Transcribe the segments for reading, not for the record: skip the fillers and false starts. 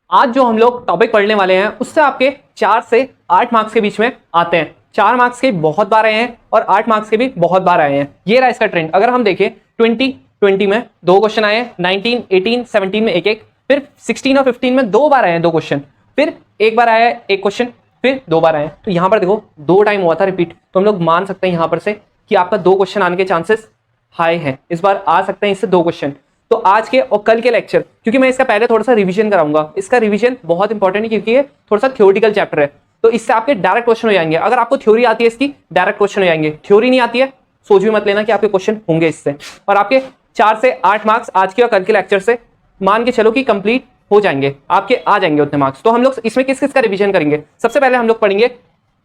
आज जो हम लोग टॉपिक पढ़ने वाले हैं उससे आपके 4 से 8 मार्क्स के बीच में आते हैं। 4 मार्क्स के बहुत बार आए हैं और 8 मार्क्स के भी बहुत बार आए हैं। ये रहा इसका ट्रेंड। अगर हम देखें 2020 में 2 क्वेश्चन आए हैं, 19, 18, 17 में एक, फिर 16 और 15 में 2 बार आए हैं 2 क्वेश्चन, फिर एक बार आया है 1 क्वेश्चन, फिर 2 बार आए हैं। तो यहाँ पर देखो 2 टाइम हुआ था रिपीट। तो हम लोग मान सकते हैं यहाँ पर से कि आपका 2 क्वेश्चन आने के चांसेस हाई है। इस बार आ सकते हैं इससे 2 क्वेश्चन। तो आज के और कल के लेक्चर, क्योंकि मैं इसका पहले थोड़ा सा रिवीजन कराऊंगा, इसका रिवीजन बहुत इंपॉर्टेंट है क्योंकि ये थोड़ा सा थ्योरेटिकल चैप्टर है। तो इससे आपके डायरेक्ट क्वेश्चन हो जाएंगे। अगर आपको थ्योरी आती है इसकी, डायरेक्ट क्वेश्चन हो जाएंगे। थ्योरी नहीं आती है, सोच भी मत लेना कि आपके क्वेश्चन होंगे इससे। और आपके 4 से 8 मार्क्स आज के और कल के लेक्चर से मान के चलो कि कंप्लीट हो जाएंगे, आपके आ जाएंगे उतने मार्क्स। तो हम लोग इसमें किस किस का रिवीजन करेंगे? सबसे पहले हम लोग पढ़ेंगे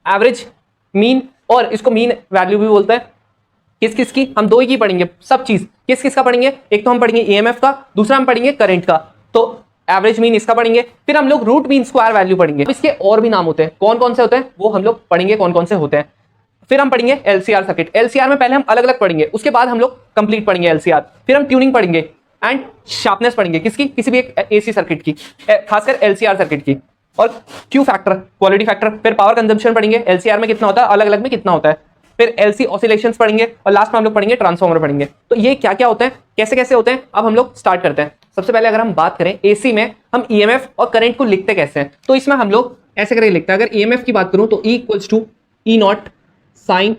एवरेज, मीन, और इसको मीन वैल्यू भी बोलते हैं। किस किस की? हम 2 ही की पढ़ेंगे सब चीज। किस किस का पढ़ेंगे? एक तो हम पढ़ेंगे ईएमएफ का, दूसरा हम पढ़ेंगे करंट का। तो एवरेज मीन इसका पढ़ेंगे। फिर हम लोग रूट मीन स्क्वायर वैल्यू पढ़ेंगे। इसके और भी नाम होते हैं, कौन कौन से होते हैं वो हम लोग पढ़ेंगे, कौन कौन से होते हैं। फिर हम पढ़ेंगे एलसीआर सर्किट। एलसीआर में पहले हम अलग अलग पढ़ेंगे, उसके बाद हम लोग कंप्लीट पढ़ेंगे एलसीआर। फिर हम ट्यूनिंग पढ़ेंगे एंड शार्पनेस पढ़ेंगे। किसकी? किसी भी एक एसी सर्किट की, खासकर एलसीआर सर्किट की। और क्यू फैक्टर, क्वालिटी फैक्टर। फिर पावर कंजम्पशन पढ़ेंगे, एलसीआर में कितना होता है, अलग अलग में कितना होता है। फिर एलसी ऑसिलेशंस पढ़ेंगे और लास्ट में हम लोग पढ़ेंगे ट्रांसफार्मर पढ़ेंगे। तो ये क्या क्या होते हैं, कैसे कैसे होते हैं, अब हम लोग स्टार्ट करते हैं। सबसे पहले अगर हम बात करें एसी में, हम ईएमएफ और करंट को लिखते कैसे हैं, तो इसमें हम लोग ऐसे करके लिखते हैं। अगर ईएमएफ की बात करूं तो E equals to E naught sine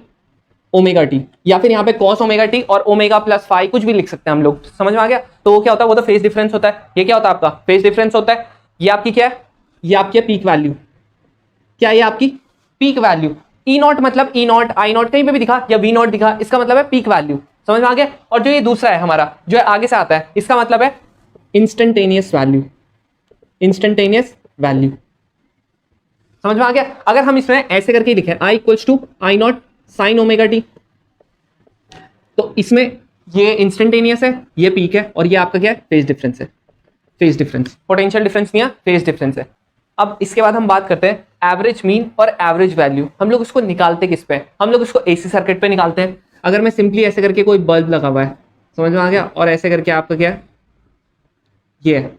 omega T, या फिर यहाँ पे कॉस ओमेगा टी और ओमेगा प्लस फाई, कुछ भी लिख सकते हैं हम लोग। समझ में आ गया? तो वो क्या होता है, वो तो फेज डिफरेंस होता है। ये क्या होता है आपका? फेज डिफरेंस होता है। ये आपकी क्या है? ये आपकी पीक वैल्यू। क्या ये आपकी पीक वैल्यू? ई नॉट मतलब ई नॉट, आई नॉट कहीं पे भी दिखा या वी नॉट दिखा, इसका मतलब है पीक वैल्यू। समझ में आ गया? और जो ये दूसरा है हमारा, जो है आगे से आता है, इसका मतलब है इंस्टेंटेनियस वैल्यू। इंस्टेंटेनियस वैल्यू, समझ में आ गया? अगर हम इसमें ऐसे करके लिखें I equals to I naught sine omega t, तो इसमें ये इंस्टेंटेनियस है, ये पीक है, और ये आपका क्या है? फेज डिफरेंस है। फेज डिफरेंस, पोटेंशियल डिफरेंस नहीं है, फेज डिफरेंस है। अब इसके बाद हम बात करते हैं एवरेज मीन और एवरेज वैल्यू। हम लोग इसको निकालते किस पे? हम लोग इसको एसी सर्किट पे निकालते हैं। अगर मैं सिंपली ऐसे करके, कोई बल्ब लगा हुआ है, समझ में आ गया, और ऐसे करके आपका क्या है, ये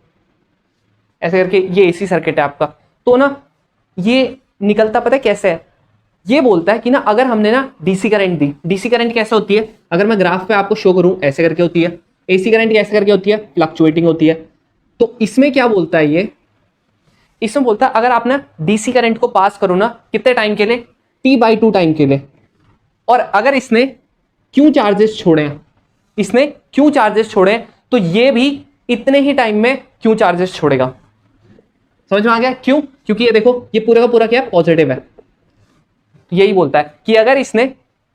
ऐसे करके ये एसी सर्किट है आपका, तो ना ये निकलता पता है कैसे है? ये बोलता है कि ना अगर हमने ना डीसी करंट दी, डीसी करंट कैसे होती है, अगर मैं ग्राफ पे आपको शो करूं, ऐसे करके होती है। एसी करंट कैसे करके होती है? फ्लक्चुएटिंग होती है। तो इसमें क्या बोलता है ये? इसमें बोलता है अगर आप ना डीसी करंट को पास करो ना कितने टाइम के लिए? T/2 टाइम के लिए। और अगर इसने क्यू चार्जेस छोड़े, इसने क्यू चार्जेस छोड़े, तो ये भी इतने ही टाइम में क्यू चार्जेस छोड़ेगा। समझ में आ गया? क्यों? क्योंकि ये देखो, ये पूरा का पूरा क्या है? पॉजिटिव है। तो यही बोलता है कि अगर इसने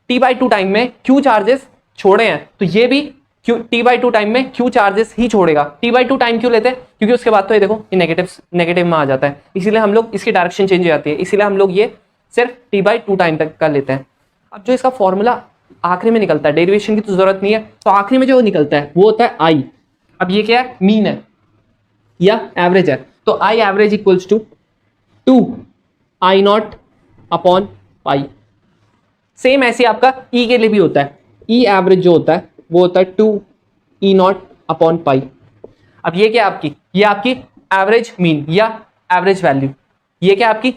T/2 टाइम में क्यू चार्जेस छोड़े हैं, तो ये भी T/2 टाइम में क्यू चार्जेस ही छोड़ेगा। T/2 टाइम क्यों लेते हैं? क्योंकि उसके बाद तो ये देखो ये नेगेटिव में आ जाता है, इसीलिए हम लोग इसकी डायरेक्शन चेंज हो जाती है, इसीलिए हम लोग ये सिर्फ T/2 टाइम तक का लेते हैं। अब जो इसका फॉर्मूला आखिरी में निकलता है, डेरिवेशन की तो जरूरत नहीं है, तो आखिरी में जो निकलता है वो होता है आई। अब ये क्या है? मीन है या एवरेज है। तो I average equals to 2 I naught upon pi. Same ऐसे आपका ई के लिए भी होता है। ई एवरेज जो होता है वो होता है 2 ई नॉट अपॉन पाई। अब ये क्या आपकी? ये आपकी एवरेज मीन या एवरेज वैल्यू। ये क्या आपकी?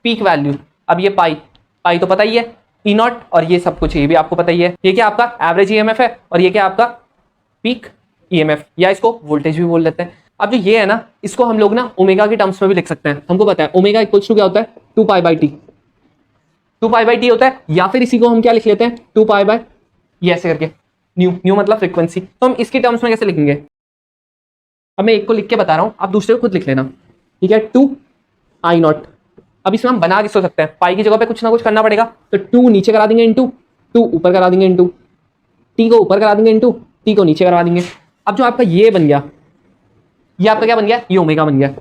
Peak value. अब ये पाई, पाई तो पता ही है, ई नॉट, और ये सब कुछ ये भी आपको पता ही है। ये क्या आपका? एवरेज ईएमएफ है, और ये क्या आपका? पीक ईएमएफ, या इसको वोल्टेज भी बोल लेते हैं। अब जो ये है ना, इसको हम लोग ना ओमेगा के टर्म्स में भी लिख सकते हैं। हमको पता है ओमेगा इक्वल्स टू क्या होता है? 2π/t। 2π/t होता है, या फिर इसी को हम क्या लिख लेते हैं? 2π/, ये ऐसे करके न्यू, न्यू मतलब फ्रीक्वेंसी। तो हम इसके टर्म्स में कैसे लिखेंगे? अब मैं एक को लिख के बता रहा हूं, आप दूसरे को खुद लिख लेना, ठीक है? 2 आई नॉट। अब इसमें हम बना के सोच सकते हैं, पाई की जगह पे कुछ ना कुछ करना पड़ेगा, तो 2 नीचे करा देंगे इंटू 2 ऊपर करा देंगे इंटू टी को ऊपर करा देंगे इंटू टी को नीचे करा देंगे। अब जो आपका ये बन गया, ये आपका क्या बन गया? ये ओमेगा बन गया,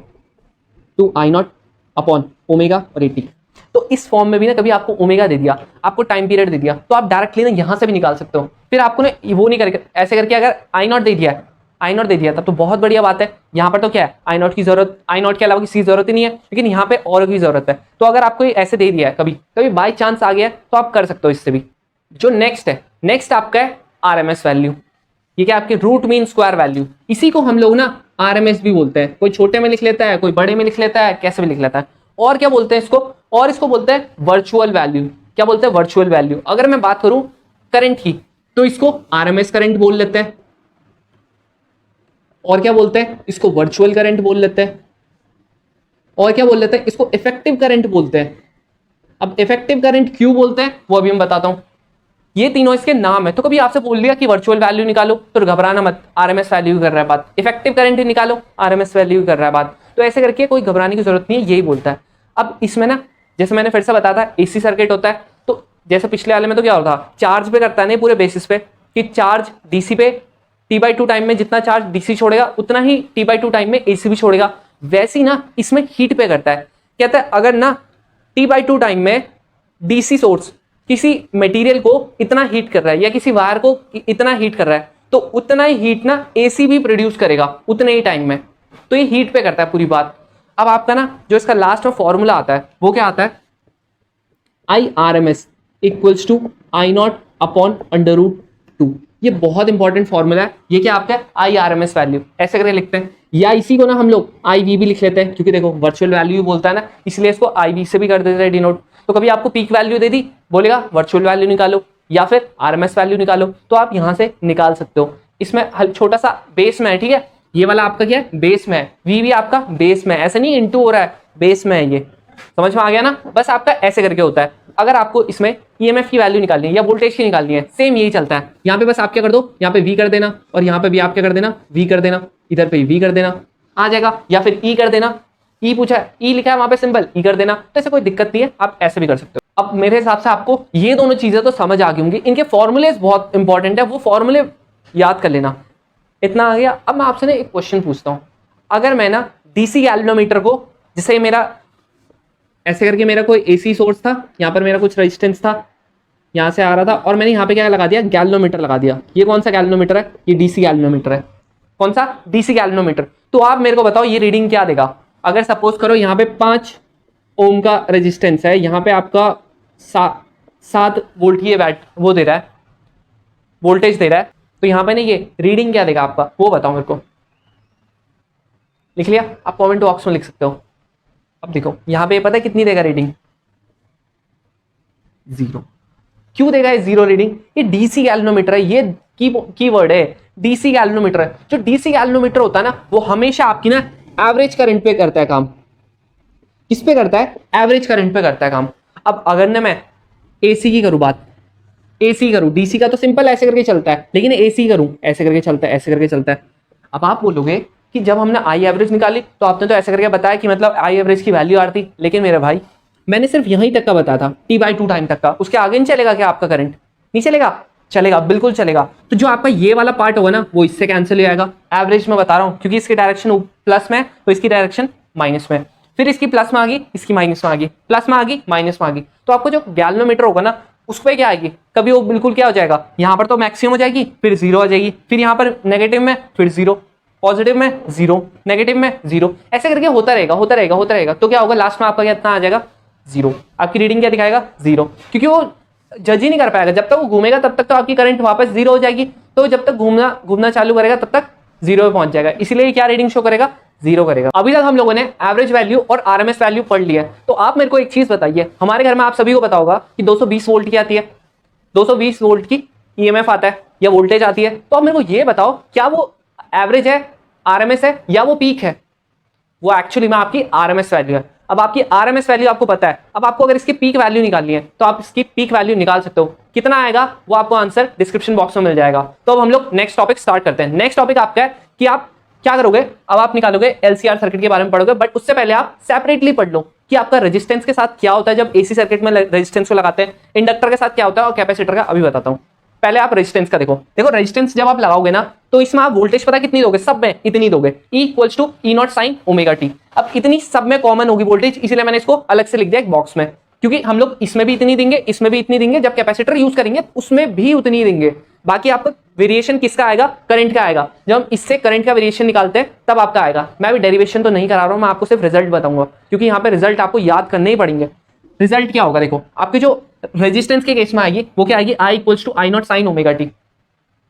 2 आई नॉट अपॉन ओमेगा और 80। तो इस फॉर्म में भी ना कभी आपको ओमेगा दे दिया, आपको टाइम पीरियड दे दिया, तो आप डायरेक्टली ना यहां से भी निकाल सकते हो। फिर आपको ना वो नहीं करके ऐसे करके, अगर आई नॉट दे दिया है, आई नॉट दे दिया तब तो बहुत बढ़िया बात है। यहाँ पर तो क्या है? आई नॉट की जरूरत, आई नॉट के अलावा किसी की जरूरत ही नहीं है, लेकिन यहाँ पे और की जरूरत है। तो अगर आपको ऐसे दे दिया है, कभी कभी बाई चांस आ गया है, तो आप कर सकते हो इससे भी। जो नेक्स्ट है, नेक्स्ट आपका है आरएमएस वैल्यू। ये क्या आपकी? Root mean square value. इसी को हम लोग ना RMS भी बोलते हैं, कोई छोटे में लिख लेता है, कोई बड़े में लिख लेता है, कैसे भी लिख लेता है। और क्या बोलते हैं इसको, और इसको बोलते हैं वर्चुअल वैल्यू। क्या बोलते हैं, वर्चुअल वैल्यू। अगर मैं बात करूं करंट की तो इसको RMS करंट बोल लेते हैं, और क्या बोलते हैं इसको वर्चुअल करंट बोल लेते हैं, और क्या बोल लेते हैं इसको इफेक्टिव करंट बोलते हैं। अब इफेक्टिव करंट क्यों बोलते हैं वो अभी मैं बताता हूं। ये तीनों इसके नाम है। तो कभी आपसे बोल दिया कि वर्चुअल वैल्यू निकालो तो घबराना मत, RMS वैल्यू कर रहा है बात। इफेक्टिव करंट निकालो, RMS वैल्यू कर रहा है बात। तो ऐसे करके कोई घबराने की जरूरत नहीं है, यही बोलता है। अब इसमें ना जैसे मैंने फिर से बताया था AC सर्किट होता है, तो जैसे पिछले वाले में तो क्या होता है चार्ज पे करता है नहीं पूरे बेसिस पे कि चार्ज DC पे T/2 टाइम में जितना चार्ज DC छोड़ेगा उतना ही T/2 टाइम में AC भी छोड़ेगा। वैसे ही ना इसमें हीट पे करता है। कहता है अगर ना T/2 टाइम में DC सोर्स किसी मटेरियल को इतना हीट कर रहा है या किसी वायर को इतना हीट कर रहा है तो उतना ही हीट ना AC भी प्रोड्यूस करेगा उतने ही टाइम में। तो ये हीट पे करता है पूरी बात। अब आपका ना जो इसका लास्ट में फॉर्मूला आता है वो क्या आता है, IRMS equals to I0 upon √2। ये बहुत इंपॉर्टेंट फॉर्मूला है। ये क्या आपका IRMS वैल्यू ऐसे करके लिखते हैं, या इसी को ना हम लोग IV भी लिख लेते हैं क्योंकि देखो वर्चुअल वैल्यू भी बोलता है ना, इसलिए इसको IV से भी कर देते हैं डिनोट। तो कभी आपको पीक वैल्यू दे दी, बोलेगा वर्चुअल वैल्यू निकालो या फिर RMS वैल्यू निकालो, तो आप यहां से निकाल सकते हो। इसमें छोटा सा बेस में है, ठीक है, ये वाला आपका क्या है बेस में है, V भी आपका बेस में है, ऐसा नहीं इनटू हो रहा है, बेस में है। ये समझ में आ गया ना। बस आपका ऐसे करके होता है। अगर आपको इसमें EMF की वैल्यू निकालनी है या वोल्टेज की निकालनी है, सेम यही चलता है। यहाँ पे बस आप क्या कर दो, यहाँ पे V कर देना और यहाँ पे भी आप क्या कर देना V कर देना, इधर पे V कर देना, आ जाएगा। या फिर E कर देना, E पूछा है E लिखा है वहां पे सिंबल E कर देना। तो ऐसे कोई दिक्कत नहीं है, आप ऐसे भी कर सकते हो। अब मेरे हिसाब से आपको ये दोनों चीजें तो समझ आ गई होंगी। इनके फॉर्मूलेज बहुत इंपॉर्टेंट है, वो फॉर्मूले याद कर लेना। इतना आ गया। अब मैं आपसे ना एक क्वेश्चन पूछता हूँ, अगर मैं ना DC गैल्वेनोमीटर को, जैसे मेरा ऐसे करके मेरा कोई AC सोर्स था, यहाँ पर मेरा कुछ रेजिस्टेंस था, यहाँ से आ रहा था और मैंने यहाँ पे क्या लगा दिया, गैल्वेनोमीटर लगा दिया। ये कौन सा गैल्वेनोमीटर है, ये DC गैल्वेनोमीटर है। कौन सा, DC गैल्वेनोमीटर। तो आप मेरे को बताओ ये रीडिंग क्या देगा। अगर सपोज करो यहाँ पे 5 ओम का रेजिस्टेंस है, यहाँ पे आपका 7 वोल्ट ये वैट वो दे रहा है, वोल्टेज दे रहा है, तो यहाँ पे ना ये रीडिंग क्या देगा आपका वो बताओ मेरे को। लिख लिया, आप कमेंट बॉक्स में लिख सकते हो। अब देखो यहाँ पे पता है कितनी देगा रीडिंग, 0। क्यों देगा ये 0 रीडिंग, ये DC गैल्वेनोमीटर है, ये कीवर्ड है DC गैल्वेनोमीटर है। जो DC गैल्वेनोमीटर होता है ना वो हमेशा आपकी ना एवरेज करंट पे करता है काम। किस पे करता है, एवरेज करंट पे करता है काम। अब अगर ना मैं AC की करूं बात, AC करूं, DC का तो सिंपल ऐसे करके चलता है, लेकिन AC करूं ऐसे करके चलता है, ऐसे करके चलता है। अब आप बोलोगे कि जब हमने I एवरेज निकाली तो आपने तो ऐसे करके बताया कि मतलब I एवरेज की वैल्यू आ रही, लेकिन मेरे भाई मैंने सिर्फ यहीं तक का बताया था, T/2 टाइम तक का। उसके आगे नहीं चलेगा क्या आपका करंट, नहीं चलेगा, चलेगा, बिल्कुल चलेगा। तो जो आपका ये वाला पार्ट होगा ना वो इससे कैंसिल हो जाएगा। एवरेज में बता रहा हूं क्योंकि इसकी डायरेक्शन प्लस में तो इसकी डायरेक्शन माइनस में, फिर इसकी प्लस में आ गई, इसकी माइनस में आ गई, प्लस में आ गई, माइनस में आ गई। तो आपको जो गैल्वेनोमीटर होगा ना उस पर क्या आएगी, कभी वो बिल्कुल क्या हो जाएगा, यहाँ पर तो मैक्सिमम हो जाएगी, फिर 0 आ जाएगी, फिर यहाँ पर नेगेटिव में, फिर 0, पॉजिटिव में 0, नेगेटिव में 0, ऐसे करके होता रहेगा, होता रहेगा, होता रहेगा। तो क्या होगा लास्ट में आपका कितना आ जाएगा, 0। आपकी रीडिंग क्या दिखाएगा, 0, क्योंकि वो जज ही नहीं कर पाएगा। जब तक वो घूमेगा तब तक तो आपकी करंट वापस 0 हो जाएगी, तो जब तक घूमना चालू करेगा तब तक 0 पे पहुंच जाएगा। इसलिए क्या रीडिंग शो करेगा, 0 करेगा। अभी तक हम लोगों ने एवरेज वैल्यू और RMS वैल्यू पढ़ लिया है। तो आप मेरे को एक चीज बताइए, हमारे घर में आप सभी को पता होगा कि 220 वोल्ट की आती है, 220 वोल्ट की EMF आता है या वोल्टेज आती है। तो आप मेरे को ये बताओ क्या वो एवरेज है, RMS है या वो पीक है। वो एक्चुअली में आपकी RMS वैल्यू है। अब आपकी RMS वैल्यू आपको पता है, अब आपको अगर इसकी पीक वैल्यू निकालनी है तो आप इसकी पीक वैल्यू निकाल सकते हो। कितना आएगा वो आपको आंसर डिस्क्रिप्शन बॉक्स में मिल जाएगा। तो अब हम लोग नेक्स्ट टॉपिक स्टार्ट करते हैं। नेक्स्ट टॉपिक आपका है कि आप क्या करोगे, अब आप निकालोगे LCR सर्किट के बारे में पढ़ोगे, बट उससे पहले आप सेपरेटली पढ़ लो कि आपका रेजिस्टेंस के साथ क्या होता है जब AC सर्किट में रेजिस्टेंस को लगाते हैं, इंडक्टर के साथ क्या होता है और कैपेसिटर का अभी बताता हूं। पहले आप रेजिस्टेंस का देखो रेजिस्टेंस जब आप लगाओगे ना तो इसमें आप वोल्टेज पता कितनी दोगे, सब में इतनी दोगे, E equals to E0 sine omega T. अब इतनी सब में कॉमन होगी वोल्टेज, इसीलिए मैंने इसको अलग से लिख दिया एक बॉक्स में, क्योंकि हम लोग इसमें भी इतनी देंगे, इसमें भी इतनी देंगे, जब कैपेसिटर यूज करेंगे उसमें भी उतनी देंगे। बाकी आपका वेरिएशन किसका आएगा, करंट का आएगा। जब हम इससे करंट का वेरिएशन निकालते हैं तब आपका आएगा। मैं भी डेरिवेशन तो नहीं करा रहा हूं, मैं आपको सिर्फ रिजल्ट बताऊंगा, क्योंकि यहाँ पे रिजल्ट आपको याद करने ही पड़ेंगे। रिजल्ट क्या होगा देखो, आपके जो रेजिस्टेंस के केस में आएगी वो क्या आएगी, I equals to I0 sine omega T,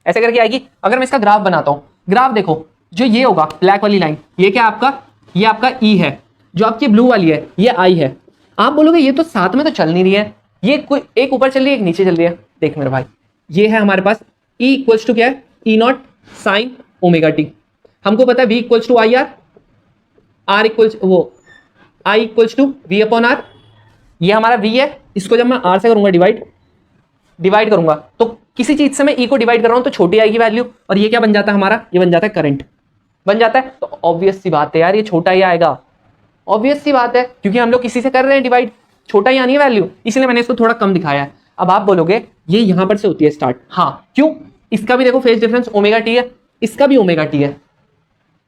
ऐसे करके आएगी। अगर मैं इसका ग्राफ बनाता हूं, ग्राफ देखो जो ये होगा ब्लैक वाली लाइन, ये क्या आपका, ये आपका ई है, जो आपकी ब्लू वाली है ये आई है। आप बोलोगे ये तो साथ में तो चल नहीं रही है, ये कोई एक ऊपर चल रही है एक नीचे चल रही है। देख मेरे भाई, ये है हमारे पास ई इक्वल्स टू क्या है, E naught sine omega t. हमको पता है V equals to I R equals वो I equals to V upon R. ये हमारा वी है, इसको जब मैं आर से करूंगा डिवाइड करूंगा तो किसी चीज से मैं ई को डिवाइड कर रहा हूं तो छोटी आएगी वैल्यू, और ये क्या बन जाता है हमारा, ये बन जाता है करंट बन जाता है। तो ऑब्वियस सी बात है यार, ये छोटा ही आएगा, ऑब्वियस सी बात है, क्योंकि हम लोग किसी से कर रहे हैं डिवाइड, छोटा ही आनी है वैल्यू, इसलिए मैंने इसको थोड़ा कम दिखाया है। अब आप बोलोगे ये यहां पर से होती है स्टार्ट, हाँ क्यों, इसका भी देखो फेज डिफरेंस ओमेगा टी है, इसका भी ओमेगा टी है,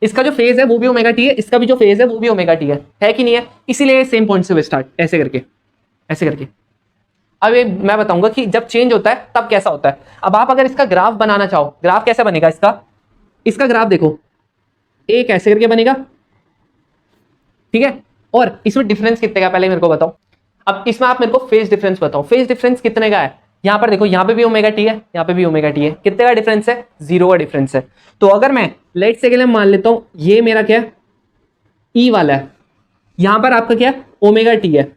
इसका जो फेज है वो भी ओमेगा टी है, इसका भी जो फेज है वो भी ओमेगा टी है कि नहीं है, इसीलिए सेम पॉइंट से स्टार्ट ऐसे करके। अब ये मैं बताऊंगा कि जब चेंज होता है तब कैसा होता है। अब आप अगर इसका ग्राफ बनाना चाहो, ग्राफ कैसे बनेगा इसका ग्राफ देखो, एक ऐसे करके बनेगा, ठीक है, और इसमें डिफरेंस कितने का पहले मेरे को बताओ। अब इसमें आप मेरे को फेज डिफरेंस बताओ, फेज डिफरेंस कितने का है। यहां पर देखो, यहां पे भी ओमेगा टी है, यहां पे भी ओमेगा टी है, कितने का डिफरेंस है, 0 का डिफरेंस है। तो अगर मैं लेट से के लिए मान लेता हूं ये मेरा क्या है, ई वाला है, यहां पर आपका क्या है, ओमेगा टी है।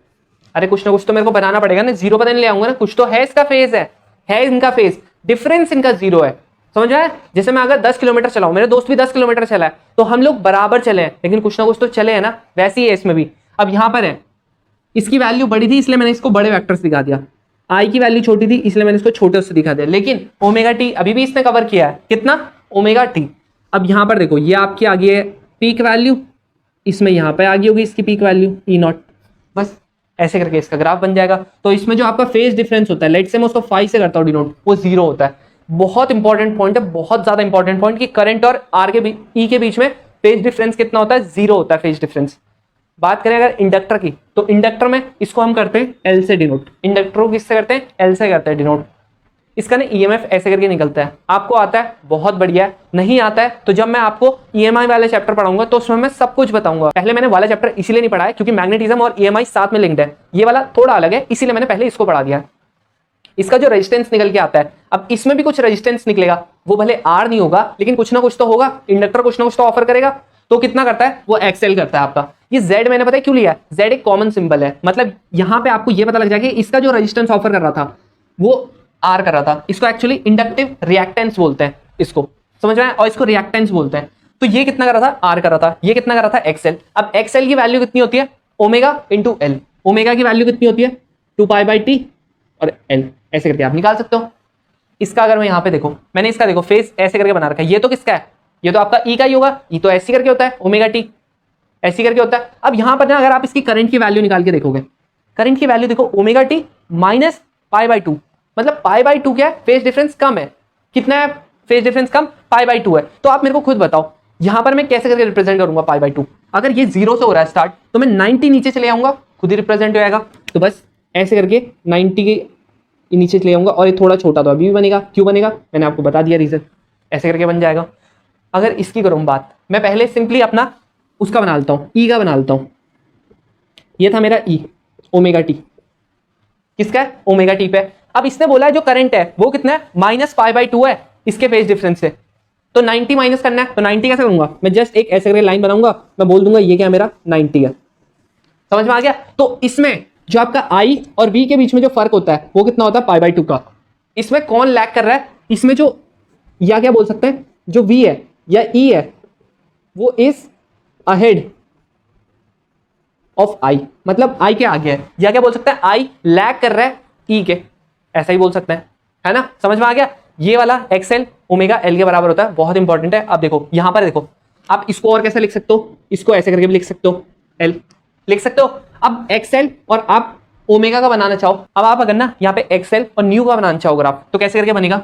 अरे कुछ ना कुछ तो मेरे को बनाना पड़ेगा ना, 0 पता नहीं ले आऊंगा ना, कुछ तो है इसका फेज है इनका फेज, डिफरेंस इनका 0 है, समझ आया। जैसे मैं अगर 10 किलोमीटर चलाऊं, मेरे दोस्त भी 10 किलोमीटर चला है, तो हम लोग बराबर चले हैं, लेकिन कुछ ना कुछ तो चले हैं ना, वैसे ही है इसमें भी। अब यहां पर है, इसकी वैल्यू बड़ी थी इसलिए मैंने इसको बड़े वेक्टर्स दिखा दिया, आई की वैल्यू छोटी थी इसलिए मैंने इसको छोटे से दिखा दिया, लेकिन ओमेगा टी अभी भी इसने कवर किया है, कितना, ओमेगा टी। अब यहां पर देखो, ये आपकी आ गई है पीक वैल्यू, इसमें यहां पर आ गई होगी इसकी पीक वैल्यू ई नॉट, बस ऐसे करके इसका ग्राफ बन जाएगा। तो इसमें जो आपका फेज डिफरेंस होता है, लेट से मैं उसको 5 से करता हूं डिनोट, वो 0 होता है। बहुत इंपॉर्टेंट पॉइंट है, बहुत ज्यादा इंपॉर्टेंट पॉइंट, कि करंट और आर के ई के बीच में फेज डिफरेंस कितना होता है, 0 होता है फेज डिफरेंस। बात करें अगर इंडक्टर की, तो इंडक्टर में इसको हम करते हैं एल से डिनोट, इंडक्टर को किससे करते हैं, एल से करते हैं डिनोट। इसका ना ईएमएफ ऐसे करके निकलता है, आपको आता है बहुत बढ़िया है, नहीं आता है तो जब मैं आपको ईएमआई वाले चैप्टर पढ़ाऊंगा तो उसमें मैं सब कुछ बताऊंगा। पहले मैंने वाला चैप्टर इसीलिए नहीं पढ़ा है क्योंकि मैग्नेटिज्म और ईएमआई साथ में लिंक्ड है, ये वाला थोड़ा अलग है, इसीलिए मैंने पहले इसको पढ़ा दिया है। इसका जो रेजिस्टेंस निकल के आता है, अब इसमें भी कुछ रेजिस्टेंस निकलेगा, वो भले आर नहीं होगा लेकिन कुछ ना कुछ तो होगा, इंडक्टर कुछ ना कुछ तो ऑफर करेगा, तो कितना करता है वो एक्सएल करता है आपका। ये जेड मैंने पता है क्यों लिया, जेड एक कॉमन सिंबल है, मतलब यहां पे आपको ये पता लग जाएगा कि इसका जो रेजिस्टेंस ऑफर कर रहा था वो आर कर रहा था, इसको एक्चुअली इंडक्टिव रिएक्टेंस बोलते हैं, इसको समझ में आया, और इसको रिएक्टेंस बोलते हैं। तो ये कितना कर रहा था, आर कर रहा था, ये कितना कर रहा था, एक्सएल। अब एक्सएल की वैल्यू कितनी होती है, ओमेगा इंटू एल, ओमेगा की वैल्यू कितनी होती है 2 पाई बाई टी और एल, ऐसे करके आप निकाल सकते हो। इसका अगर मैं यहाँ पे देखो, मैंने इसका देखो फेस ऐसे करके बना रखा है, ये तो किसका है, ये तो आपका ई का ही होगा, ई तो ऐसी करके होता है, ओमेगा टी ऐसी करके होता है। अब यहाँ पर ना अगर आप इसकी करंट की वैल्यू निकाल के देखोगे, करंट की वैल्यू देखो omega T minus pi by 2, मतलब पाई बाई 2 क्या है, फेज डिफरेंस कम है, कितना है phase difference come, pi by 2 है। तो आप मेरे को खुद बताओ यहां पर मैं कैसे करके रिप्रेजेंट करूंगा पाई बाई 2। अगर ये 0 से हो रहा है स्टार्ट तो मैं 90 नीचे चले आऊंगा, खुद ही रिप्रेजेंट हो जाएगा। तो बस ऐसे करके 90 के नीचे चले आऊंगा, और ये थोड़ा छोटा तो अभी भी बनेगा, क्यों बनेगा मैंने आपको बता दिया रीजन, ऐसे करके बन जाएगा। अगर इसकी करूं बात, मैं पहले सिंपली अपना उसका बना लेता हूं, ई का बना लेता हूं। ये था मेरा ई, ओमेगा टी किसका है, ओमेगा टी पे। अब इसने बोला है जो करंट है वो कितना है, माइनस पाई बाई 2 है इसके फेज डिफरेंस से, तो 90 माइनस करना है। तो 90 कैसे करूंगा, मैं जस्ट एक ऐसे करके लाइन बनाऊंगा, मैं बोल दूंगा ये क्या मेरा 90 है, समझ में आ गया। तो इसमें जो आपका आई और वी के बीच में जो फर्क होता है वो कितना होता है, पाई बाई 2 का। इसमें कौन लैग कर रहा है, इसमें जो, या क्या बोल सकते हैं, जो वी है या ई है वो इज अहेड ऑफ आई, मतलब आई के आगे है, या क्या बोल सकते हैं आई लैग कर रहा है ई के, ऐसा ही बोल सकते हैं, है ना, समझ में आ गया। ये वाला एक्सएल ओमेगा एल के बराबर होता है, बहुत इंपॉर्टेंट है। अब देखो यहां पर देखो, आप इसको और कैसे लिख सकते हो, इसको ऐसे करके भी लिख सकते हो, एल लिख सकते हो। अब एक्सएल और आप ओमेगा का बनाना चाहो, अब आप अगर ना यहाँ पे एक्सएल और न्यू का बनाना चाहो ग्राफ, तो कैसे करके बनेगा,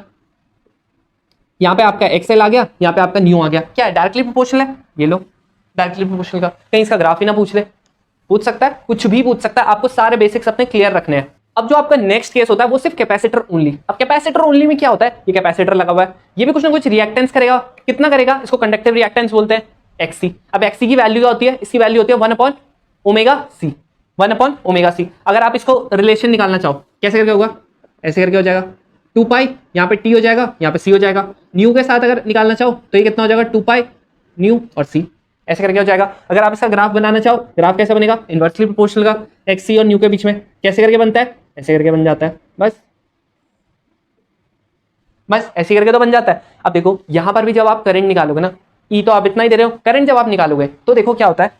यहाँ पे आपका एक्सएल आ गया, यहाँ पे आपका न्यू आ गया, क्या है डायरेक्टली प्रोपोर्शनल है, ये लो डायरेक्टली प्रोपोर्शनल का, कहीं इसका ग्राफ ही ना पूछ ले, पूछ सकता है, कुछ भी पूछ सकता है, आपको सारे बेसिक्स अपने क्लियर रखने हैं। अब जो आपका नेक्स्ट केस होता है वो सिर्फ कैपेसिटर ओनली। अब कैपेसिटर ओनली में क्या होता है, ये कैपेसिटर लगा हुआ है, ये भी कुछ ना कुछ रिएक्टेंस करेगा, कितना करेगा, इसको कंडक्टिव रिएक्टेंस बोलते हैं, एक्सी। अब एक्सी की वैल्यू क्या होती है, इसकी वैल्यू होती है 1 upon omega C, 1 upon omega C. अगर आप इसको रिलेशन निकालना चाहो कैसे करके होगा, ऐसे करके हो जाएगा 2 पाई, यहाँ पे टी हो जाएगा, यहाँ पे सी हो जाएगा। न्यू के साथ अगर निकालना चाहो तो ये कितना हो जाएगा 2 पाई न्यू और सी, ऐसे करके हो जाएगा। अगर आप इसका ग्राफ बनाना चाहो, ग्राफ कैसे बनेगा, इन्वर्सली प्रोपोर्शनल का एक्स सी और न्यू के बीच में कैसे करके बनता है, ऐसे करके बन जाता है, बस ऐसे करके तो बन जाता है। अब देखो यहां पर भी जब आप करंट निकालोगे ना, ई तो आप इतना ही दे रहे हो, करंट जब आप निकालोगे तो देखो क्या होता है,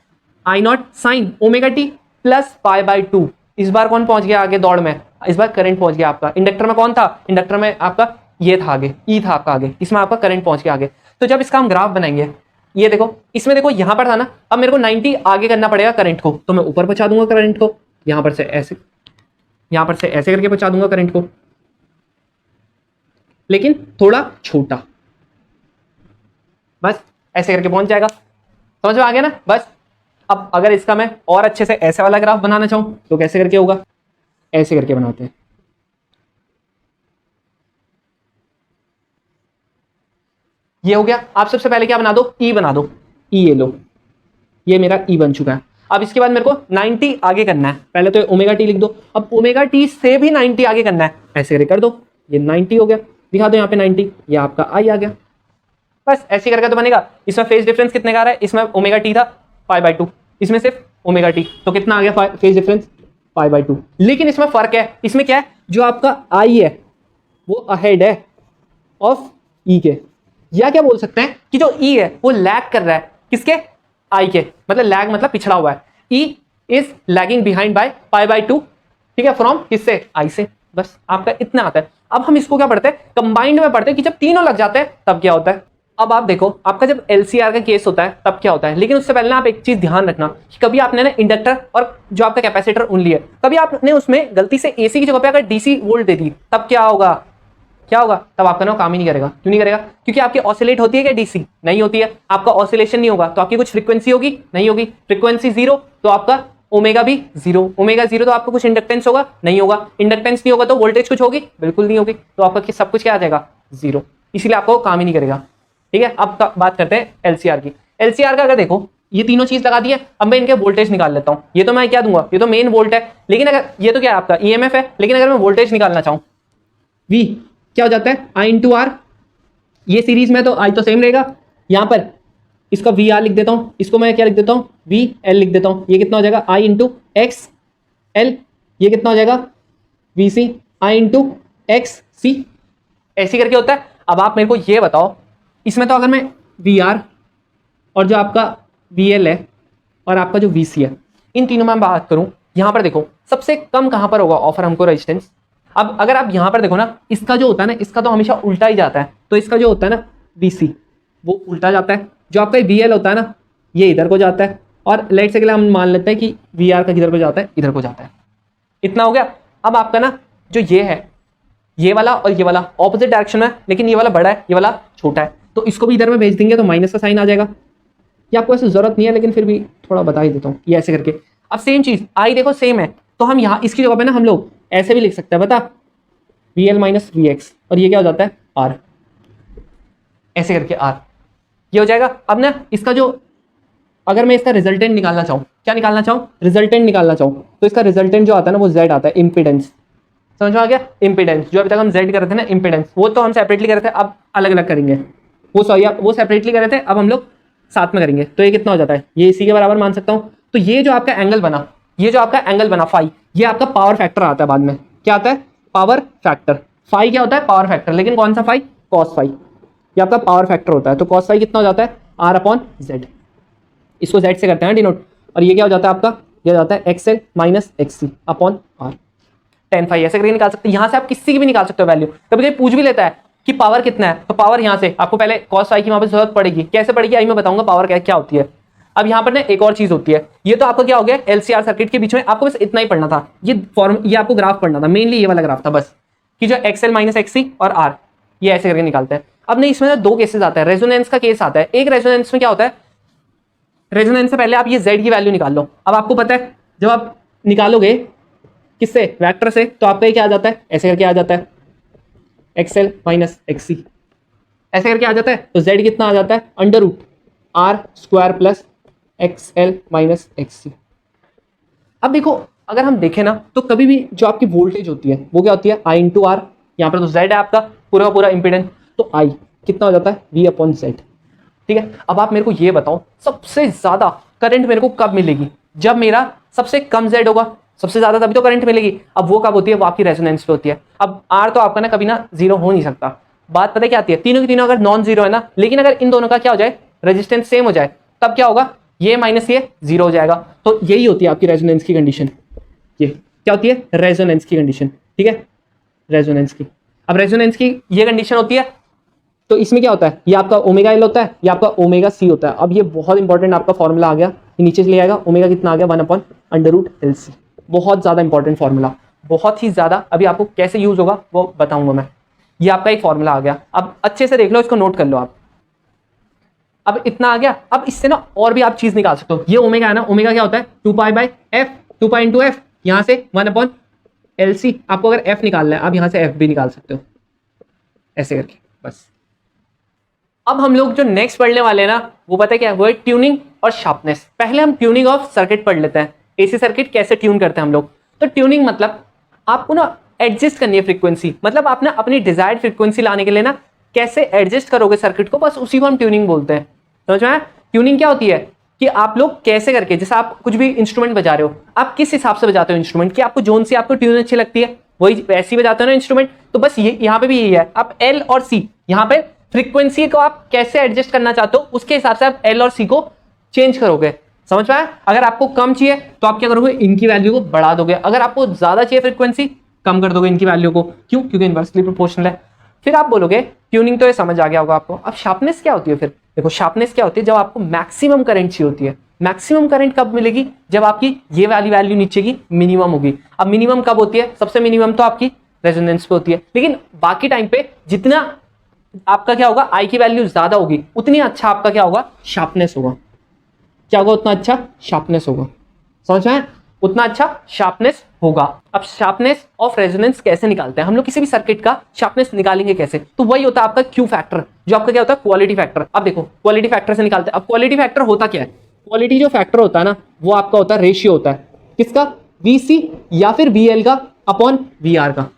I naught sine omega t plus pi by two. इस बार कौन पहुंच गया आगे दौड़ में, इस बार करंट पहुंच गया आपका। इंडक्टर में कौन था, इंडक्टर में आपका ये था आगे, ई था आपका आगे, इसमें आपका करंट पहुंच गया आगे। तो जब इसका हम ग्राफ बनाएंगे, ये देखो इसमें देखो यहां पर था ना, अब मेरे को 90 आगे करना पड़ेगा करंट को, तो मैं ऊपर पहुंचा दूंगा करंट को, यहां पर से ऐसे, यहां पर से ऐसे करके पहुंचा दूंगा करंट को, लेकिन थोड़ा छोटा, बस ऐसे करके पहुंच जाएगा। समझ में आ गया ना, बस। अब अगर इसका मैं और अच्छे से ऐसे वाला ग्राफ बनाना चाहूं तो कैसे करके होगा, ऐसे करके बनाते हैं। ये हो गया। आप सबसे पहले क्या बना दो, ई बना दो, ई ये लो, ये मेरा ई बन चुका है। अब इसके बाद मेरे को 90 आगे करना है, पहले तो ओमेगा टी लिख दो, अब ओमेगा टी से भी 90 आगे करना है, ऐसे करके कर दो, ये 90 हो गया, दिखा दो यहाँ पे 90, ये आपका आई आ गया, बस ऐसे करके तो बनेगा। इसमें फेज डिफरेंस कितने का आ रहा है, इसमें ओमेगा टी था पाई बाई टू, इसमें सिर्फ ओमेगा टी, तो कितना आ गया phase difference, pi by to. लेकिन इसमें फर्क है, इसमें क्या है, जो आपका आई है वो अहेड है ऑफ ई के, या क्या बोल सकते हैं कि जो ई है वो लैग कर रहा है किसके, आई के, मतलब लैग मतलब पिछड़ा हुआ है, E is lagging behind by pi by to, ठीक है, फ्रॉम किससे, आई से, बस आपका इतना आता है। अब हम इसको क्या पढ़ते हैं, कंबाइंड में पढ़ते हैं कि जब तीनों लग जाते हैं तब क्या होता है। अब आप देखो आपका जब एलसीआर का केस होता है तब क्या होता है, लेकिन उससे पहले ना आप एक चीज ध्यान रखना कि कभी आपने ना इंडक्टर और जो आपका कैपेसिटर ओनली है, कभी आपने उसमें गलती से एसी की जगह पे अगर डीसी वोल्ट दे दी, तब क्या होगा, क्या होगा, तब आपका ना काम ही नहीं करेगा। क्यों नहीं करेगा, क्योंकि आपकी ऑसिलेट होती है क्या डीसी, नहीं होती है, आपका ऑसिलेशन नहीं होगा तो आपकी कुछ फ्रीक्वेंसी होगी, नहीं होगी, फ्रीक्वेंसी जीरो तो आपका ओमेगा भी जीरो, ओमेगा जीरो तो आपको कुछ इंडक्टेंस होगा, नहीं होगा, इंडक्टेंस नहीं होगा तो वोल्टेज कुछ होगी, बिल्कुल नहीं होगी, तो आपका सब कुछ क्या आ जाएगा, जीरो, इसीलिए आपको काम ही नहीं करेगा। ठीक है, अब बात करते हैं एलसीआर की। एलसीआर का अगर देखो ये तीनों चीज लगा दी है, अब मैं इनके वोल्टेज निकाल लेता हूं। ये तो मैं क्या दूंगा, ये तो मेन वोल्ट है, लेकिन अगर ये तो क्या है आपका ईएमएफ है, लेकिन अगर मैं वोल्टेज निकालना चाहूं, वी क्या हो जाता है, आई इंटू आर, ये सीरीज में तो आई तो सेम रहेगा, यहां पर इसका वी आर लिख देता हूं, इसको मैं क्या लिख देता हूं, वी एल लिख देता हूं, ये कितना हो जाएगा, आई इंटू एक्स एल, ये कितना हो जाएगा, V C I into X C, ऐसी करके होता है। अब आप मेरे को ये बताओ, इसमें तो अगर मैं वी आर और जो आपका वी एल है और आपका जो वी सी है, इन तीनों में बात करूं, यहां पर देखो सबसे कम कहां पर होगा ऑफर हमको रेजिस्टेंस। अब अगर आप यहां पर देखो ना, इसका जो होता है ना, इसका तो हमेशा उल्टा ही जाता है, तो इसका जो होता है ना वी सी वो उल्टा जाता है, जो आपका वी एल होता है ना ये इधर को जाता है, और लेट से हम मान लेते हैं कि वी आर का किधर को जाता है, इधर को जाता है। इतना हो गया। अब आपका ना जो ये है, ये वाला और ये वाला ऑपोजिट डायरेक्शन में, लेकिन ये वाला बड़ा है, ये वाला छोटा है, तो इसको भी इधर में भेज देंगे तो माइनस का साइन आ जाएगा। ये आपको ऐसे जरूरत नहीं है, लेकिन फिर भी थोड़ा बता ही देता हूँ, ये ऐसे करके। अब सेम चीज आई देखो सेम है, तो हम यहाँ इसकी जगह पे ना हम लोग ऐसे भी लिख सकते हैं, बता V L minus V X, और ये क्या हो जाता है आर, ऐसे करके आर, ये हो जाएगा। अब ना इसका जो, अगर मैं इसका रिजल्टेंट निकालना चाहूँ, क्या निकालना चाहूँ, रिजल्टेंट निकालना चाहूँ, तो इसका रिजल्टेंट जो आता है ना वो जेड आता है, इम्पीडेंस, समझ में आ गया, इम्पीडेंस। जो अभी तक हम जेड कर रहे थे ना इम्पीडेंस, वो तो हम सेपरेटली कर रहे थे, अब अलग अलग करेंगे, वो सॉरी वो सेपरेटली कर रहे थे, अब हम लोग साथ में करेंगे। तो ये कितना हो जाता है, ये इसी के बराबर मान सकता हूँ। तो ये जो आपका एंगल बना, ये जो आपका एंगल बना फाई, ये आपका पावर फैक्टर आता है बाद में, क्या आता है, पावर फैक्टर। फाई क्या होता है, पावर फैक्टर, लेकिन कौन सा फाई, कॉस फाई, ये आपका पावर फैक्टर होता है। तो कॉस फाई कितना हो जाता है, आर अपॉन जेड, इसको जेड से करते हैं डिनोट, और ये क्या हो जाता है आपका, ये हो जाता है X L minus X C upon R, tan phi, ऐसे करके निकाल सकते हैं। यहाँ से आप किसी की भी निकाल सकते हो वैल्यू। कभी कभी पूछ भी लेता है कि पावर कितना है, तो पावर यहाँ से आपको पहले कॉस फाई की वहां पर जरूरत पड़ेगी, कैसे पड़ेगी आई मैं बताऊंगा पावर क्या होती है। अब यहाँ पर ना एक और चीज होती है, ये तो आपका क्या हो गया एलसीआर सर्किट के बीच में, आपको बस इतना ही पढ़ना था, ये फॉर्म, ये आपको ग्राफ पढ़ना था, मेनली ये वाला ग्राफ था बस, कि जो एक्सएल माइनस एक्सी और आर, ये ऐसे करके निकालते हैं। अब नहीं, इसमें ना दो केसेस आता है, रेजोनेंस का केस आता है। एक रेजोनेंस में क्या होता है, रेजोनेंस से पहले आप ये जेड की वैल्यू निकाल लो। अब आपको पता है जब आप निकालोगे किससे, वेक्टर से, तो आपका ये क्या आ जाता है, ऐसे करके आ जाता है एक्सएल माइनस एक्सी, ऐसे करके आ जाता है। तो जेड कितना आ जाता है, under root R square plus XL minus XC. अब देखो अगर हम देखें ना, तो कभी भी जो आपकी वोल्टेज होती है वो क्या होती है, आई इंटू आर, यहाँ पर तो जेड है आपका पूरा पूरा इंपीडेंस, तो आई कितना हो जाता है, वी अपॉन जेड। ठीक है। अब आप मेरे को ये बताओ सबसे ज्यादा करंट मेरे को कब मिलेगी? जब मेरा सबसे कम जेड होगा, सबसे ज्यादा तभी तो करंट मिलेगी। अब वो कब होती है? वो आपकी रेजोनेंस पे होती है। अब आर तो आपका ना कभी ना जीरो हो नहीं सकता। बात पता है क्या आती है? तीनों की तीनों अगर नॉन जीरो है ना, लेकिन अगर इन दोनों का क्या हो जाए, रेजिस्टेंस सेम हो जाए, तब क्या होगा? ये माइनस ये जीरो हो जाएगा। तो यही होती है आपकी रेजोनेंस की कंडीशन। ये क्या होती है? रेजोनेंस की कंडीशन। ठीक है, रेजोनेंस की। अब रेजोनेंस की ये कंडीशन होती है, तो इसमें क्या होता है? ये आपका ओमेगा एल होता है, ये आपका ओमेगा सी होता है। अब ये बहुत इंपॉर्टेंट आपका फॉर्मूला आ गया, ये नीचे चले जाएगा। ओमेगा कितना आ गया? 1/√LC। बहुत ज्यादा इंपॉर्टेंट फॉर्मूला, बहुत ही ज्यादा। अभी आपको कैसे यूज होगा वो बताऊंगा मैं। ये आपका एक फॉर्मूला आ गया, अब अच्छे से देख लो, इसको नोट कर लो आप। अब इतना आ गया। अब इससे ना और भी आप चीज निकाल सकते हो। ये ओमेगा है ना, ओमेगा क्या होता है? 2π/f, 2π×f, यहां से 1/LC। आपको अगर f निकालना है, आप यहां से f भी निकाल सकते हो, ऐसे करके बस। अब हम लोग जो नेक्स्ट पढ़ने वाले हैं ना, वो पता है क्या है? वो है ट्यूनिंग और शार्पनेस। पहले हम ट्यूनिंग ऑफ सर्किट पढ़ लेते हैं। एसी सर्किट कैसे ट्यून करते हैं हम लोग। तो ट्यूनिंग मतलब आपको ना एडजस्ट करनी है फ्रीक्वेंसी, मतलब आप ना अपनी डिजायर्ड फ्रीक्वेंसी लाने के लिए ना कैसे एडजस्ट करोगे सर्किट को, बस उसी को हम ट्यूनिंग बोलते हैं। समझ में आया? ट्यूनिंग क्या होती है कि आप लोग कैसे करके, जैसे आप कुछ भी इंस्ट्रूमेंट बजा रहे हो, आप किस हिसाब से बजाते हो इंस्ट्रूमेंट, कि आपको जोन सी आपको ट्यून अच्छी लगती है वही वैसी बजाते हो ना इंस्ट्रूमेंट। तो बस ये यहाँ पे भी यही है, आप एल और सी, यहाँ पे फ्रीक्वेंसी को आप कैसे एडजस्ट करना चाहते हो उसके हिसाब से आप एल और सी को चेंज करोगे। समझ में आया? अगर आपको कम चाहिए तो आप क्या करोगे? इनकी वैल्यू को बढ़ा दोगे। अगर आपको ज्यादा चाहिए फ्रीक्वेंसी, कम कर दोगे इनकी वैल्यू को। क्यों? क्योंकि इनवर्सली प्रोपोर्शनल है। फिर आप बोलोगे ट्यूनिंग तो ये समझ आ गया होगा आपको। अब शार्पनेस क्या होती है? फिर देखो, शार्पनेस क्या होती है? जब आपको मैक्सिमम करंट चाहिए होती है। मैक्सिमम करंट कब मिलेगी? जब आपकी ये वाली वैल्यू नीचे की मिनिमम होगी। अब मिनिमम कब होती है? सबसे मिनिमम तो आपकी रेजोनेंस पे होती है, लेकिन बाकी टाइम पे जितना आपका क्या होगा, आई की वैल्यू ज्यादा होगी, उतनी अच्छा आपका क्या होगा? शार्पनेस होगा। क्या होगा? उतना अच्छा शार्पनेस होगा। समझ में? उतना अच्छा शार्पनेस होगा। अब शार्पनेस ऑफ रेजोनेंस कैसे निकालते हैं हम लोग? किसी भी सर्किट का शार्पनेस निकालेंगे कैसे? तो वही होता है आपका क्यू फैक्टर, जो आपका क्या होता है? Quality factor. अब देखो, क्वालिटी फैक्टर से निकालते हैं। अब क्वालिटी फैक्टर होता क्या है? क्वालिटी जो फैक्टर होता है ना, वो आपका होता है रेशियो होता है किसका? VC या फिर VL का अपॉन VR का।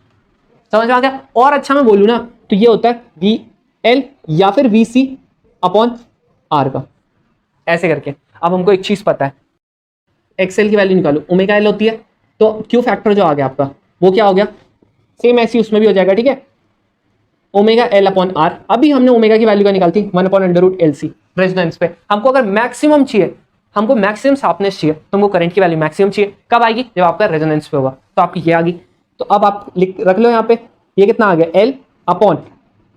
समझ में आ गया? और अच्छा मैं बोलूं ना, तो ये होता है VL या फिर VC अपॉन R का, ऐसे करके। अब हमको एक चीज पता है, एक्सएल की वैल्यू निकालो, ओमेगा एल होती है, तो क्यू फैक्टर जो आ गया आपका वो क्या हो गया? सेम ऐसी उसमें भी हो जाएगा। ठीक है, ओमेगा एल अपॉन आर। अभी हमने ओमेगा की वैल्यू का निकालती 1/√LC रेजोनेंस पे। हमको अगर मैक्सिमम चाहिए, हमको मैक्सिमम शार्पनेस चाहिए, तो हमको करंट की वैल्यू मैक्सिमम चाहिए। कब आएगी? जब आपका रेजोनेंस पे होगा। तो आपकी ये आ गई। तो अब आप रख लो यहाँ पे, ये कितना आ गया? L upon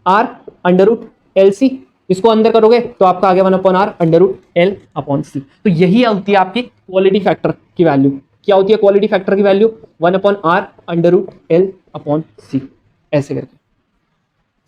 R √LC। इसको अंदर करोगे तो आपका आ गया 1/R√L अपॉन C। तो यही होती है आपकी क्वालिटी फैक्टर की वैल्यू। क्या होती है क्वालिटी फैक्टर की वैल्यू? 1/R√L अपॉन C, ऐसे करके।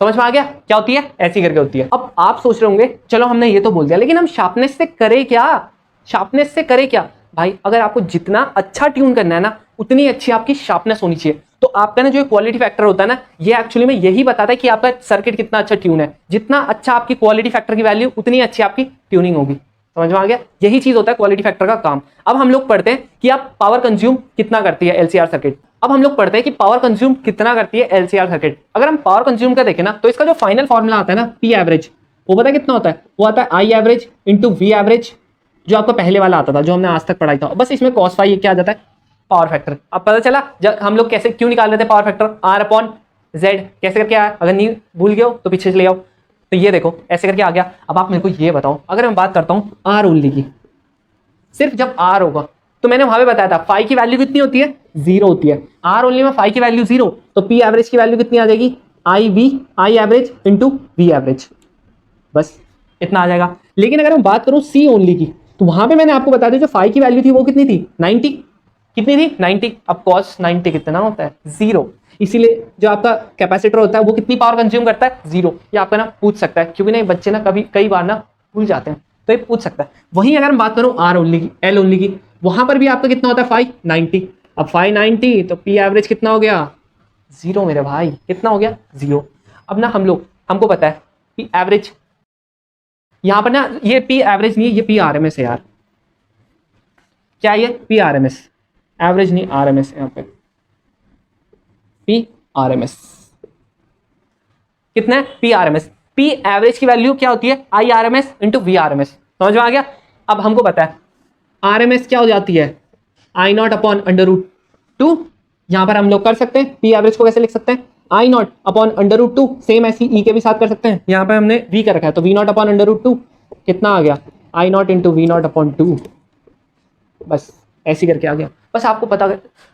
समझ में आ गया क्या होती है? ऐसी करके होती है। अब आप सोच रहे होंगे चलो हमने ये तो बोल दिया, लेकिन हम शार्पनेस से करें क्या? शार्पनेस से करें क्या भाई? अगर आपको जितना अच्छा ट्यून करना है ना, उतनी अच्छी आपकी शार्पनेस होनी चाहिए। तो आपका ना जो क्वालिटी फैक्टर होता है ना, ये एक्चुअली में यही बताता है कि आपका सर्किट कितना अच्छा ट्यून है। जितना अच्छा आपकी क्वालिटी फैक्टर की वैल्यू, उतनी अच्छी आपकी ट्यूनिंग होगी। समझ में आ गया? यही चीज होता है क्वालिटी फैक्टर का काम। अब हम लोग पढ़ते हैं कि आप पावर कंज्यूम कितना करती है LCR सर्किट। अब हम लोग पढ़ते हैं कि पावर कंज्यूम कितना करती है LCR सर्किट। अगर हम पावर कंज्यूम का देखें ना, तो इसका जो फाइनल फॉर्मूला आता है ना, P एवरेज, वो पता है कितना होता है? वो आता है I average into V average, जो आपको पहले वाला आता था, जो हमने आज तक पढ़ाई था। बस इसमें cos फाई क्या आ जाता है? Power factor. अब पता चला जब हम लोग कैसे क्यों निकाल लेते हैं पावर फैक्टर? R/Z कैसे करके आया? अगर नहीं भूल गए हो तो पीछे चले आओ। तो ये देखो ऐसे करके आ गया। अब आप मेरे को ये बताओ, अगर मैं बात करता हूँ R ओनली की, सिर्फ जब R होगा, तो मैंने वहां पे बताया था फाई की वैल्यू कितनी होती है? 0 होती है। R ओनली में फाई की वैल्यू 0, तो P एवरेज की वैल्यू कितनी आ जाएगी? I average into V average, बस इतना आ जाएगा। लेकिन अगर मैं बात करूं C ओनली की, तो वहां पे मैंने आपको बता दिया जो फाई की वैल्यू थी वो कितनी थी? 90। कितनी थी? 90। अब cos 90 कितना होता है? 0। इसीलिए जो आपका कैपेसिटर होता है वो कितनी पावर कंज्यूम करता है? 0। ये आपका ना पूछ सकता है, क्योंकि ना बच्चे ना कई बार ना भूल जाते हैं, तो ये पूछ सकता है। वहीं अगर मैं बात करूं R ओनली की, L ओनली की, वहां पर भी आपका कितना होता है? फाई 90। अब फाई 90, तो P एवरेज कितना हो गया? 0 मेरे भाई। कितना हो गया? 0। अब ना हमको पता है P एवरेज, यहां पर ना ये P एवरेज नहीं है, ये P RMS है यार। क्या ये? P RMS, एवरेज नहीं RMS, यहाँ पे P RMS कितना है? P RMS। पी एवरेज की वैल्यू क्या होती है, I R M S into V R M S. समझ में आ गया। अब हमको पता है आर एम एस क्या हो जाती है, I naught upon under root two. यहां पर हम लोग कर सकते हैं पी एवरेज को कैसे लिख सकते हैं, I naught upon under root two, same ऐसी ई के भी साथ कर सकते हैं। यहाँ पे हमने वी कर रखा है तो V naught upon under root two कितना आ गया, I naught into V naught upon two. बस ऐसे करके आ गया। बस आपको पता,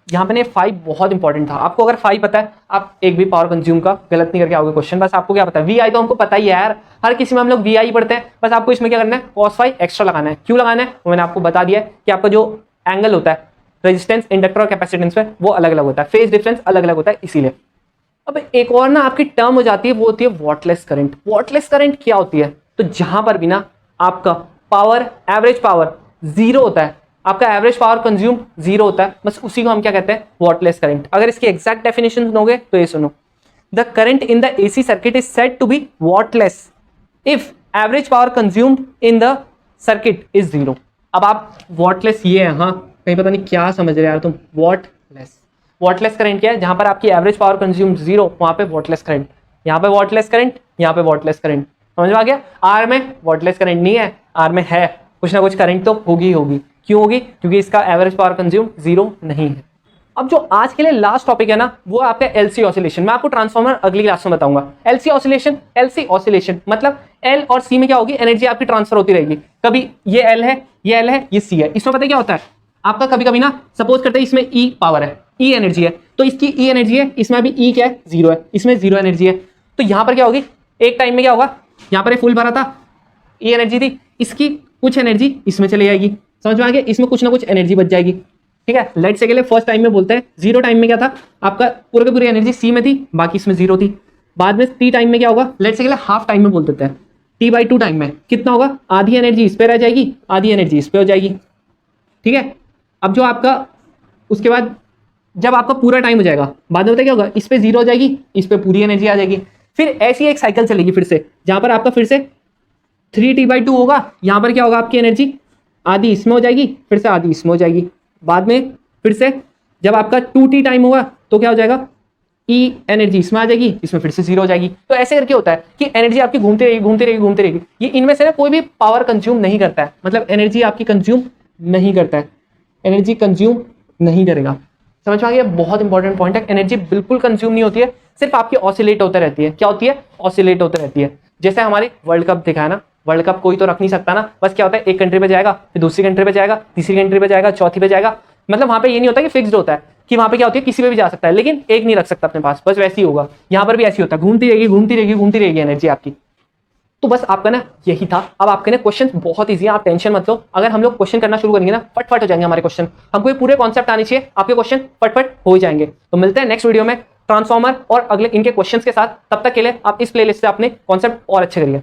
यहाँ पे 5 बहुत इंपॉर्टेंट था। आपको अगर 5 पता है आप एक भी पावर कंज्यूम का गलत नहीं करके आओगे क्वेश्चन। बस आपको क्या पता है, वी आई तो हमको पता ही है यार, हर किसी में हम लोग वी आई पढ़ते हैं। बस आपको इसमें क्या करना है, cos फाई एक्स्ट्रा लगाना है। क्यों लगाना है वो मैंने आपको बता दिया है कि आपका जो एंगल होता है रेजिस्टेंस, इंडक्टर और कैपेसिटेंस पे, वो अलग अलग होता है, फेज डिफरेंस अलग अलग होता है इसीलिए। अब एक और ना आपकी टर्म हो जाती है, वो होती है वॉटलेस करंट। वॉटलेस करंट क्या होती है, तो जहां पर भी ना आपका पावर, एवरेज पावर जीरो होता है, आपका एवरेज पावर कंज्यूम जीरो होता है, बस उसी को हम क्या कहते हैं, वॉटलेस करंट। अगर इसकी एग्जैक्ट डेफिनेशन सुनोगे तो ये सुनो, the current in the AC circuit is said to be wattless if average power consumed in the circuit is zero. अब आप वॉटलेस ये है, हाँ कहीं पता नहीं क्या समझ रहे यार तुम, वॉटलेस। वॉटलेस करंट क्या है, जहां पर आपकी एवरेज पावर कंज्यूम जीरो, वहां पे वॉटलेस करंट। यहाँ पे वॉटलेस करंट, यहाँ पे वॉटलेस करंट। समझ में आ गया। आर में वॉटलेस करंट नहीं है, आर में है कुछ ना कुछ करंट तो होगी होगी। क्यों होगी, क्योंकि इसका एवरेज पावर कंज्यूम जीरो नहीं है। अब जो आज के लिए लास्ट टॉपिक है ना, वो आपका एलसी ऑसिलेशन। मैं आपको ट्रांसफॉर्मर अगली क्लास में बताऊंगा। एलसी ऑसिलेशन, एलसी ऑसिलेशन मतलब एल और सी में क्या होगी, एनर्जी आपकी ट्रांसफर होती रहेगी। कभी ये एल है, ये एल है, ये सी है। इसमें पता है क्या होता है आपका, कभी कभी ना सपोज करते हैं इसमें ई पावर है, ई एनर्जी है, तो इसकी ई एनर्जी है, इसमें अभी ई क्या है, जीरो है, इसमें जीरो एनर्जी है। तो यहां पर क्या होगी, एक टाइम में क्या होगा, यहां पर फुल भरा था, ई एनर्जी थी, इसकी कुछ एनर्जी इसमें चली जाएगी। समझ में आ गया, इसमें कुछ ना कुछ एनर्जी बच जाएगी। ठीक है, लेट से के लिए फर्स्ट टाइम में बोलते हैं, जीरो टाइम में क्या था आपका, पूरे की पूरी एनर्जी सी में थी, बाकी इसमें जीरो थी। बाद में टी टाइम में क्या होगा, लेट से के लिए हाफ टाइम में बोल देते हैं, टी बाई टू टाइम में कितना होगा, आधी एनर्जी इस पे रह जाएगी, आधी एनर्जी इस पे हो जाएगी। ठीक है, अब जो आपका उसके बाद जब आपका पूरा टाइम हो जाएगा, बाद में पता क्या होगा, इस पे जीरो हो जाएगी, इस पे पूरी एनर्जी आ जाएगी। फिर ऐसी एक साइकिल चलेगी फिर से, जहां पर आपका फिर से 3t/2 होगा। यहां पर क्या होगा, आपकी एनर्जी आधी इसमें हो जाएगी, फिर से आधी इसमें हो जाएगी। बाद में फिर से जब आपका 2t टाइम होगा तो क्या हो जाएगा, ई एनर्जी इसमें आ जाएगी, इसमें फिर से जीरो हो जाएगी। तो ऐसे करके होता है कि एनर्जी आपकी घूमती रहेगी घूमती रहेगी घूमती रहेगी। ये इनमें से ना कोई भी पावर कंज्यूम नहीं करता है, मतलब एनर्जी आपकी कंज्यूम नहीं करता है, एनर्जी कंज्यूम नहीं करेगा। समझ में आ गया, बहुत इंपॉर्टेंट पॉइंट है। एनर्जी बिल्कुल कंज्यूम नहीं होती है, सिर्फ आपकी ऑसिलेट होते रहती है। क्या होती है, ऑसिलेट होते रहती है। जैसे हमारी वर्ल्ड कप दिखा है ना, वर्ल्ड कप कोई तो रख नहीं सकता ना, बस क्या होता है एक कंट्री पे जाएगा, फिर दूसरी कंट्री पे जाएगा, तीसरी कंट्री पे जाएगा, चौथी पे जाएगा। मतलब वहां पे ये नहीं होता कि फिक्स्ड होता है कि वहां पे क्या होती है किसी पे भी जा सकता है, लेकिन एक नहीं रख सकता अपने पास, बस वैसे ही होगा। यहाँ पर भी ऐसी होता है, घूमती रहेगी घूमती रहेगी घूमती रहेगी एनर्जी आपकी। तो बस आपका ना यही था। अब आपके ना क्वेश्चन बहुत इजी है, आप टेंशन मत लो। अगर हम लोग क्वेश्चन करना शुरू करेंगे ना, फटफट हो जाएंगे हमारे क्वेश्चन। हमको ये पूरे कॉन्सेप्ट आने चाहिए, आपके क्वेश्चन फटफट हो ही जाएंगे। तो मिलते हैं नेक्स्ट वीडियो में ट्रांसफॉर्मर और अगले इनके क्वेश्चंस के साथ। तब तक के लिए आप इस प्लेलिस्ट से अपने कॉन्सेप्ट और अच्छे करिए।